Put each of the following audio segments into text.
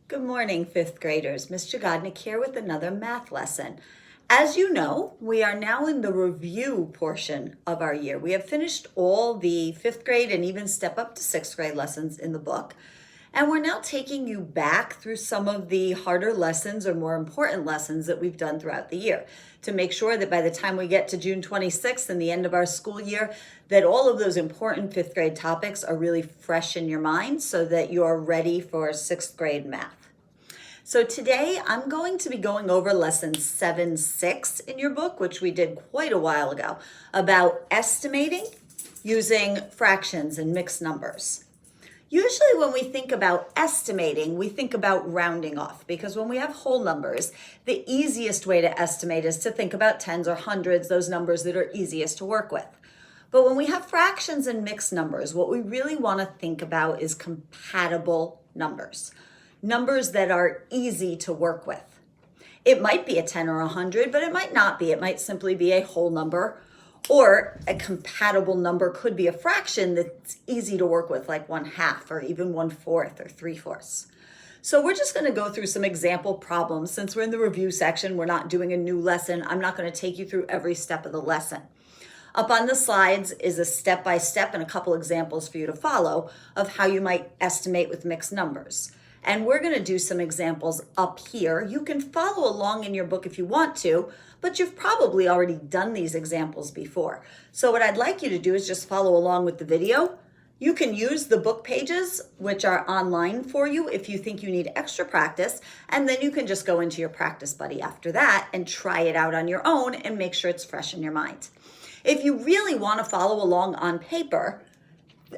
Good morning, fifth graders. Ms. Jagodnik here with another math lesson. As you know, we are now in the review portion of our year. We have finished all the fifth grade and even step up to sixth grade lessons in the book. And we're now taking you back through some of the harder lessons or more important lessons that we've done throughout the year to make sure that by the time we get to June 26th and the end of our school year, that all of those important fifth grade topics are really fresh in your mind so that you're ready for sixth grade math. So today I'm going to be going over lesson 7-6 in your book, which we did quite a while ago, about estimating using fractions and mixed numbers. Usually when we think about estimating, we think about rounding off because when we have whole numbers, the easiest way to estimate is to think about tens or hundreds, those numbers that are easiest to work with. But when we have fractions and mixed numbers, what we really want to think about is compatible numbers. Numbers that are easy to work with. It might be a 10 or 100, but it might not be. It might simply be a whole number, or a compatible number could be a fraction that's easy to work with, like 1/2 or even 1/4 or 3/4. So we're just going to go through some example problems. Since we're in the review section, we're not doing a new lesson. I'm not going to take you through every step of the lesson. Up on the slides is a step-by-step and a couple examples for you to follow of how you might estimate with mixed numbers. And we're going to do some examples up here. You can follow along in your book if you want to, but you've probably already done these examples before. So what I'd like you to do is just follow along with the video. You can use the book pages, which are online for you if you think you need extra practice, and then you can just go into your practice buddy after that and try it out on your own and make sure it's fresh in your mind. If you really want to follow along on paper,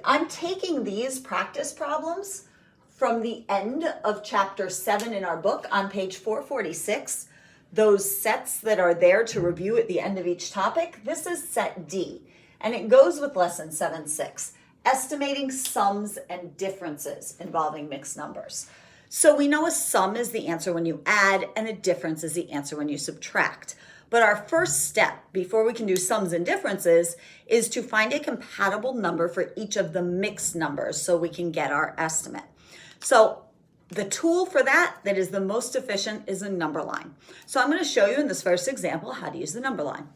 I'm taking these practice problems from the end of chapter 7 in our book on page 446, those sets that are there to review at the end of each topic. This is set D, and it goes with lesson 7-6, estimating sums and differences involving mixed numbers. So we know a sum is the answer when you add, and a difference is the answer when you subtract. But our first step before we can do sums and differences is to find a compatible number for each of the mixed numbers so we can get our estimate. So the tool for that is the most efficient is a number line. So I'm going to show you in this first example how to use the number line.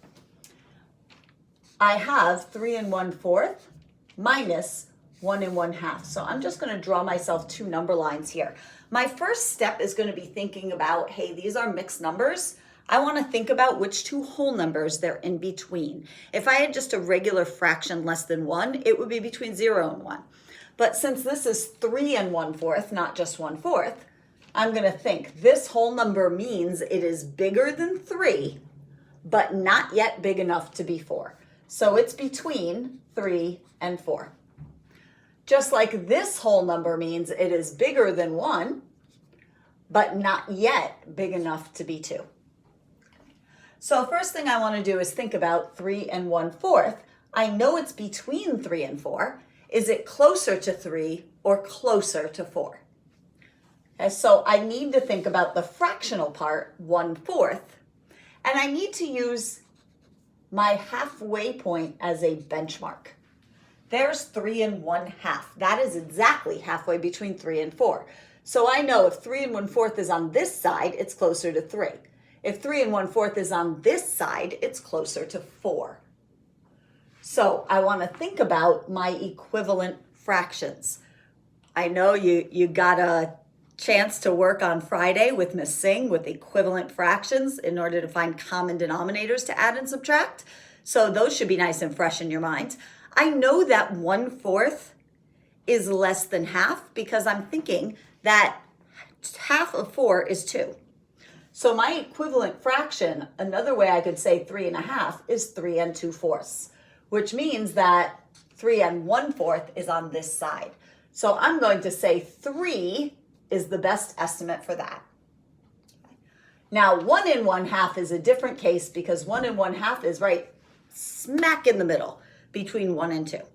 I have 3 1/4 minus 1 1/2. So I'm just going to draw myself two number lines here. My first step is going to be thinking about, hey, these are mixed numbers. I want to think about which two whole numbers they're in between. If I had just a regular fraction less than 1, it would be between 0 and 1. But since this is 3 1/4, not just 1/4, I'm going to think this whole number means it is bigger than 3, but not yet big enough to be 4. So it's between 3 and 4. Just like this whole number means it is bigger than 1, but not yet big enough to be 2. So first thing I want to do is think about 3 1/4. I know it's between 3 and 4. Is it closer to 3 or closer to 4? Okay, so I need to think about the fractional part, 1/4, and I need to use my halfway point as a benchmark. There's 3 1/2. That is exactly halfway between 3 and 4. So I know if 3 1/4 is on this side, it's closer to 3. If 3 1/4 is on this side, it's closer to 4. So I want to think about my equivalent fractions. I know you got a chance to work on Friday with Miss Singh with equivalent fractions in order to find common denominators to add and subtract. So those should be nice and fresh in your mind. I know that 1/4 is less than half because I'm thinking that half of 4 is 2. So my equivalent fraction, another way I could say 3 1/2, is 3 2/4. Which means that 3 1/4 is on this side. So I'm going to say 3 is the best estimate for that. Now 1 1/2 is a different case because 1 1/2 is right smack in the middle between 1 and 2.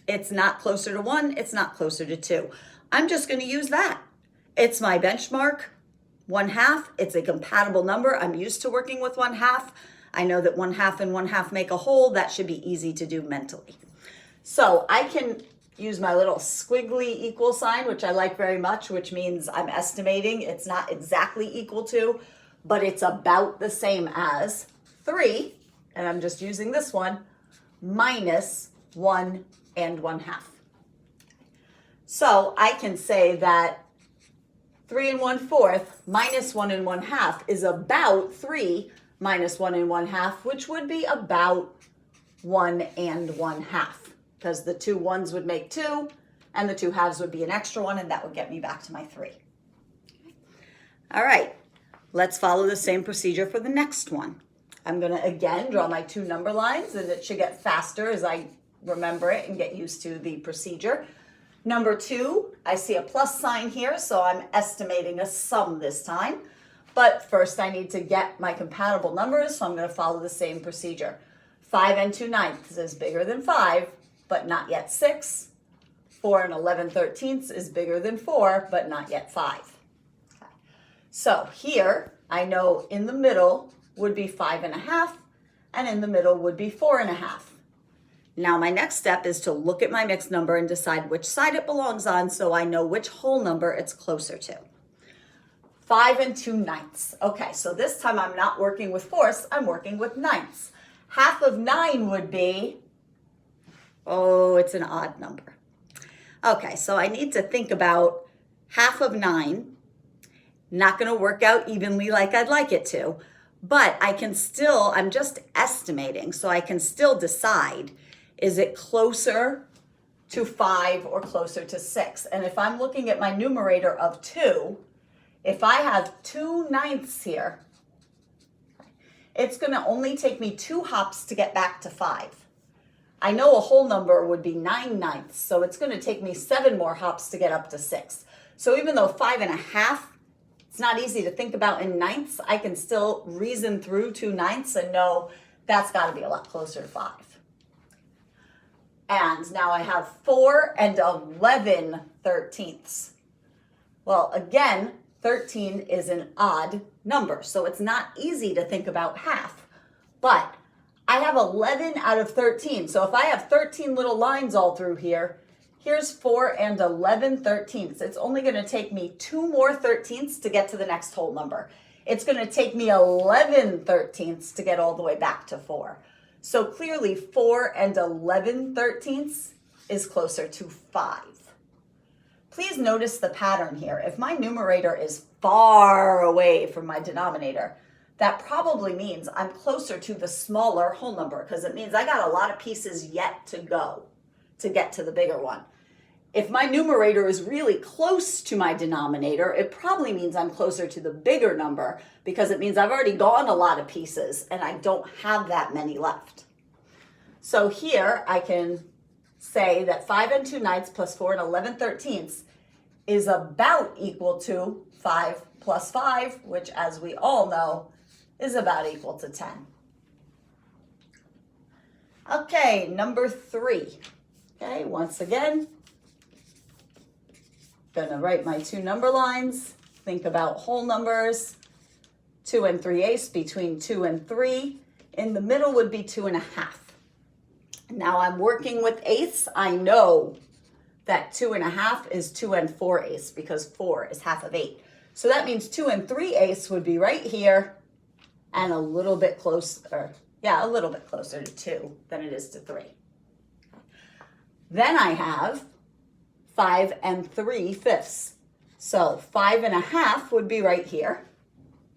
It's not closer to 1, it's not closer to 2. I'm just going to use that. It's my benchmark, 1/2. It's a compatible number. I'm used to working with 1/2. I know that 1/2 and 1/2 make a whole. That should be easy to do mentally. So I can use my little squiggly equal sign, which I like very much, which means I'm estimating. It's not exactly equal to, but it's about the same as 3, and I'm just using this one, minus 1 1/2. So I can say that 3 1/4 minus 1 1/2 is about 3 minus 1 1/2, which would be about 1 1/2, because the 2 1s would make 2, and the 2 halves would be an extra 1, and that would get me back to my 3. All right, let's follow the same procedure for the next one. I'm going to again draw my 2 number lines, and it should get faster as I remember it and get used to the procedure. Number 2, I see a plus sign here, so I'm estimating a sum this time. But first I need to get my compatible numbers, so I'm going to follow the same procedure. 5 2/9 is bigger than 5, but not yet 6. 4 11/13 is bigger than 4, but not yet 5. Okay. So here, I know in the middle would be 5 1/2, and in the middle would be 4 1/2. Now my next step is to look at my mixed number and decide which side it belongs on so I know which whole number it's closer to. 5 2/9. Okay, so this time I'm not working with fourths, I'm working with ninths. Half of 9 would be, oh, it's an odd number. Okay, so I need to think about half of 9. Not going to work out evenly like I'd like it to, but I can still, I'm just estimating, so I can still decide, is it closer to 5 or closer to 6? And if I'm looking at my numerator of 2, if I have 2 ninths here, it's going to only take me 2 hops to get back to 5. I know a whole number would be 9 ninths, so it's going to take me 7 more hops to get up to 6. So even though 5 1/2, it's not easy to think about in ninths, I can still reason through 2 ninths and know that's got to be a lot closer to 5. And now I have 4 11/13. Well, again, 13 is an odd number, so it's not easy to think about half. But I have 11 out of 13, so if I have 13 little lines all through here, here's 4 11/13. It's only going to take me 2 more 13ths to get to the next whole number. It's going to take me 11/13 to get all the way back to 4. So clearly 4 11/13 is closer to 5. Please notice the pattern here. If my numerator is far away from my denominator, that probably means I'm closer to the smaller whole number, because it means I got a lot of pieces yet to go to get to the bigger one. If my numerator is really close to my denominator, it probably means I'm closer to the bigger number, because it means I've already gone a lot of pieces and I don't have that many left. So here I can say that 5 2/9 plus 4 11/13 is about equal to 5 plus 5, which, as we all know, is about equal to 10. Okay, number 3. Okay, once again, gonna write my 2 number lines, think about whole numbers, 2 3/8 between 2 and 3. In the middle would be 2 1/2. Now I'm working with eighths. I know that 2 1/2 is 2 4/8 because 4 is half of 8. So that means 2 3/8 would be right here and a little bit closer, a little bit closer to 2 than it is to 3. Then I have 5 3/5. So 5 1/2 would be right here.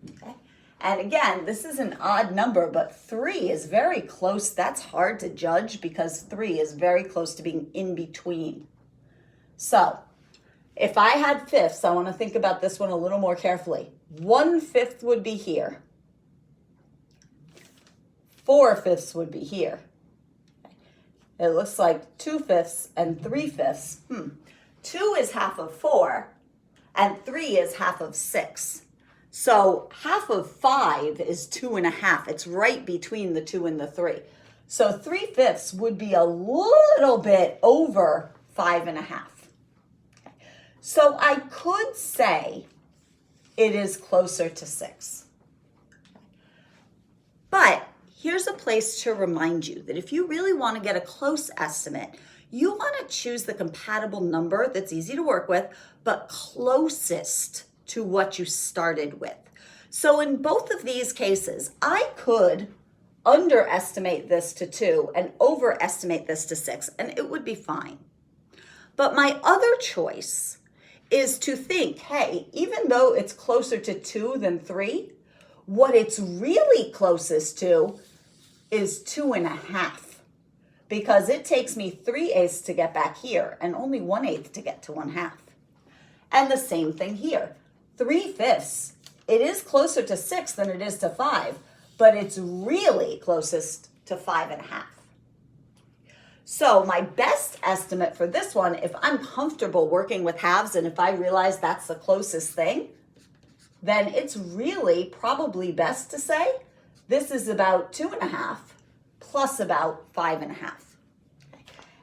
Okay. And again, this is an odd number, but 3 is very close. That's hard to judge because 3 is very close to being in between. So if I had fifths, I want to think about this one a little more carefully. 1/5 would be here. 4/5 would be here. It looks like 2/5 and 3/5. 2 is half of 4 and 3 is half of 6. So half of 5 is 2 1/2. It's right between the 2 and the 3. So 3/5 would be a little bit over 5 1/2. So I could say it is closer to 6. But here's a place to remind you that if you really want to get a close estimate, you want to choose the compatible number that's easy to work with, but closest to what you started with. So in both of these cases, I could underestimate this to 2 and overestimate this to 6, and it would be fine. But my other choice is to think, hey, even though it's closer to 2 than 3, what it's really closest to is 2.5. Because it takes me 3/8 to get back here and only 1/8 to get to 1/2. And the same thing here. 3/5. It is closer to 6 than it is to 5, but it's really closest to 5.5. So my best estimate for this one, if I'm comfortable working with halves and if I realize that's the closest thing, then it's really probably best to say this is about 2.5 plus about 5.5.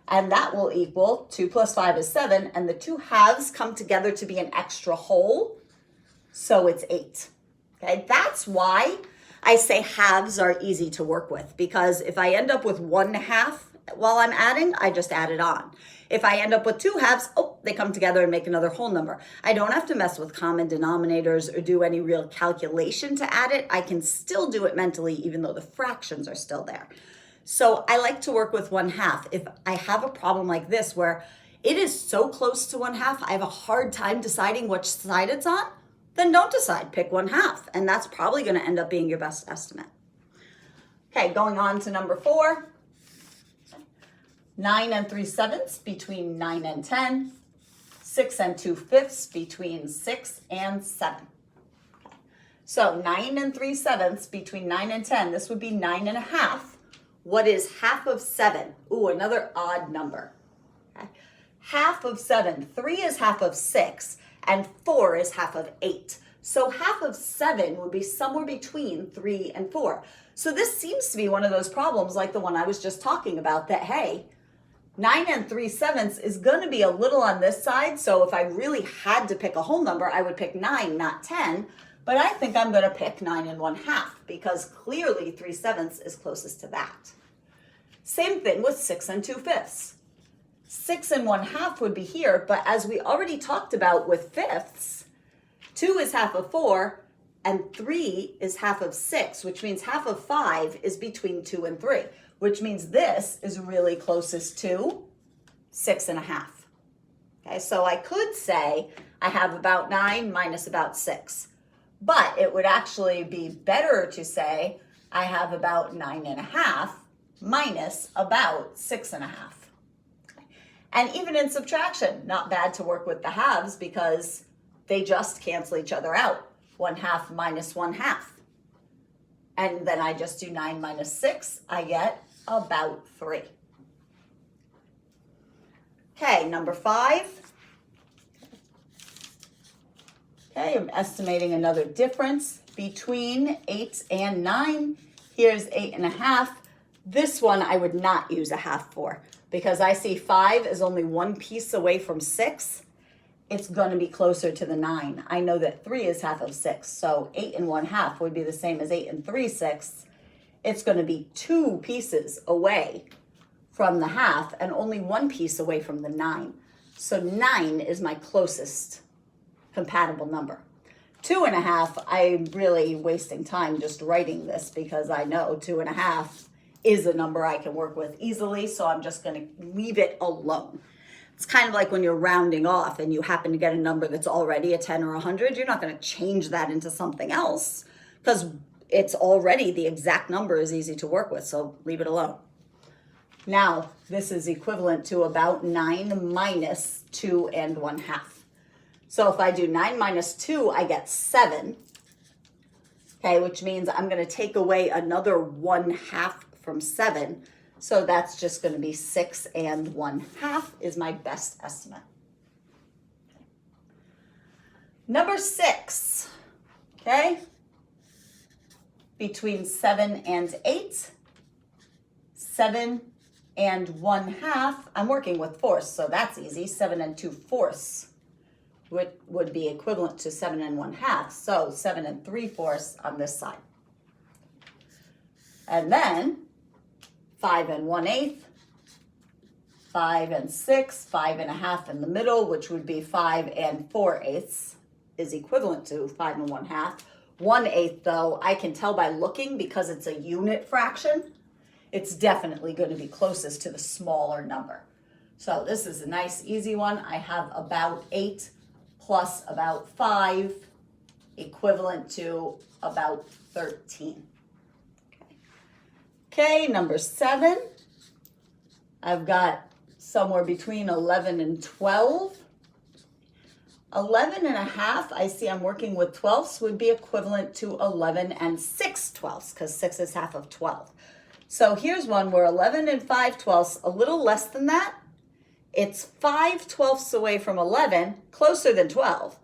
And that will equal 2 plus 5 is 7, and the 2 halves come together to be an extra whole, so it's 8. Okay, that's why I say halves are easy to work with, because if I end up with 1/2 while I'm adding, I just add it on. If I end up with 2 halves, they come together and make another whole number. I don't have to mess with common denominators or do any real calculation to add it. I can still do it mentally, even though the fractions are still there. So I like to work with 1/2. If I have a problem like this where it is so close to 1/2, I have a hard time deciding which side it's on, then don't decide, pick 1/2. And that's probably gonna end up being your best estimate. Okay, going on to number 4. 9 and 3/7 between 9 and 10. 6 and 2/5 between 6 and 7. So 9 and 3/7 between 9 and 10, this would be 9.5. What is half of 7? Ooh, another odd number. Okay. Half of 7, 3 is half of 6, and 4 is half of 8. So half of 7 would be somewhere between 3 and 4. So this seems to be one of those problems like the one I was just talking about, that, hey, 9 and 3/7 is going to be a little on this side. So if I really had to pick a whole number, I would pick 9, not 10. But I think I'm going to pick 9 and 1/2 because clearly 3/7 is closest to that. Same thing with 6 and 2/5. 6 and 1/2 would be here, but as we already talked about with fifths, 2 is half of 4 and 3 is half of 6, which means half of 5 is between 2 and 3, which means this is really closest to 6.5. Okay, so I could say I have about 9 minus about 6. But it would actually be better to say I have about 9.5 minus about 6.5. And even in subtraction, not bad to work with the halves because they just cancel each other out. 1/2 minus 1/2. And then I just do 9 minus 6, I get about 3. Okay, number 5. Okay, I'm estimating another difference between 8 and 9. Here's 8.5. This one I would not use a half for because I see 5 is only one piece away from 6. It's going to be closer to the 9. I know that 3 is half of 6, so 8 and 1/2 would be the same as 8 and 3/6. It's going to be 2 pieces away from the half and only one piece away from the 9. So 9 is my closest compatible number. 2.5, I'm really wasting time just writing this because I know 2.5 is a number I can work with easily, so I'm just going to leave it alone. It's kind of like when you're rounding off and you happen to get a number that's already a 10 or 100, you're not going to change that into something else because it's already the exact number is easy to work with, so leave it alone. Now, this is equivalent to about 9 minus 2 and 1/2. So if I do 9 minus 2, I get 7, okay, which means I'm going to take away another 1/2 from 7. So that's just going to be 6 and 1/2 is my best estimate. Number 6, okay, between 7 and 8, 7 and 1/2, I'm working with fourths, so that's easy, 7 and 2/4 would be equivalent to 7 and 1/2. So 7 and 3/4 on this side. And then 5 and 1/8, 5 and 6, 5.5 in the middle, which would be 5 and 4/8 is equivalent to 5 and 1/2. 1/8 though, I can tell by looking because it's a unit fraction, it's definitely going to be closest to the smaller number. So this is a nice easy one. I have about 8 plus about 5 equivalent to about 13. Okay, number 7. I've got somewhere between 11 and 12. 11.5, I see I'm working with 12ths, would be equivalent to 11 and 6/12 because 6 is half of 12. So here's one where 11 and 5/12, a little less than that. It's 5/12 away from 11, closer than 12,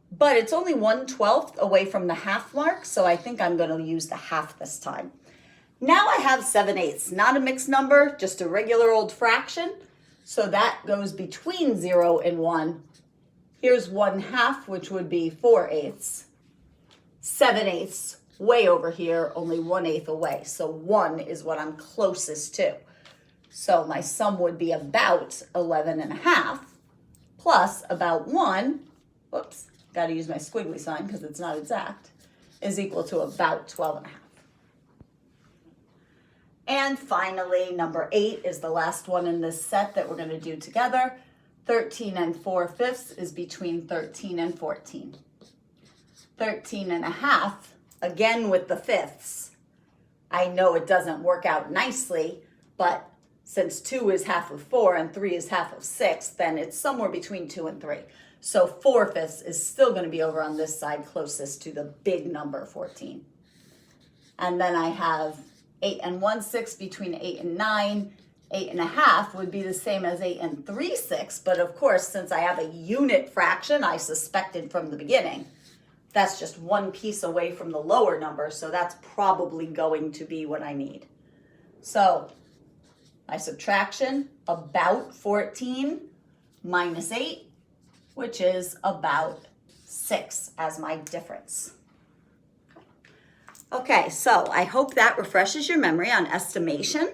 but it's only 1/12 away from the half mark, so I think I'm going to use the half this time. Now I have 7/8, not a mixed number, just a regular old fraction, so that goes between 0 and 1. Here's 1/2, which would be 4/8. 7/8, way over here, only 1/8 away. So 1 is what I'm closest to. So my sum would be about 11.5 plus about 1, whoops, got to use my squiggly sign because it's not exact, is equal to about 12.5. And finally, number 8 is the last one in this set that we're going to do together. 13 and 4/5 is between 13 and 14. 13.5, again with the fifths. I know it doesn't work out nicely, but since 2 is half of 4 and 3 is half of 6, then it's somewhere between 2 and 3. So 4/5 is still going to be over on this side closest to the big number 14. And then I have 8 and 1/6 between 8 and 9. 8.5 would be the same as 8 and 3/6, but of course, since I have a unit fraction, I suspected from the beginning, that's just one piece away from the lower number, so that's probably going to be what I need. So my subtraction, about 14 minus 8, which is about 6 as my difference. Okay, so I hope that refreshes your memory on estimation,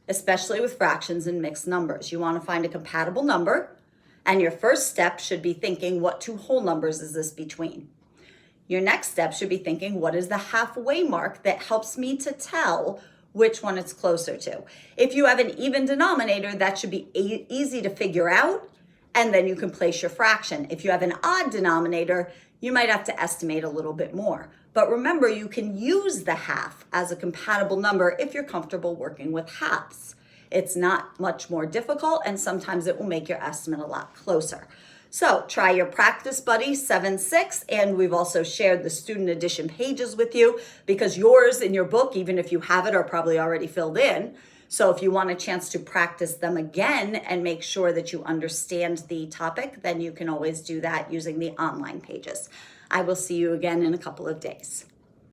especially with fractions and mixed numbers. You want to find a compatible number, and your first step should be thinking, what two whole numbers is this between? Your next step should be thinking, what is the halfway mark that helps me to tell which one it's closer to? If you have an even denominator, that should be easy to figure out, and then you can place your fraction. If you have an odd denominator, you might have to estimate a little bit more. But remember, you can use the half as a compatible number if you're comfortable working with halves. It's not much more difficult, and sometimes it will make your estimate a lot closer. So try your practice buddy 7-6, and we've also shared the student edition pages with you because yours in your book, even if you have it, are probably already filled in. So if you want a chance to practice them again and make sure that you understand the topic, then you can always do that using the online pages. I will see you again in a couple of days.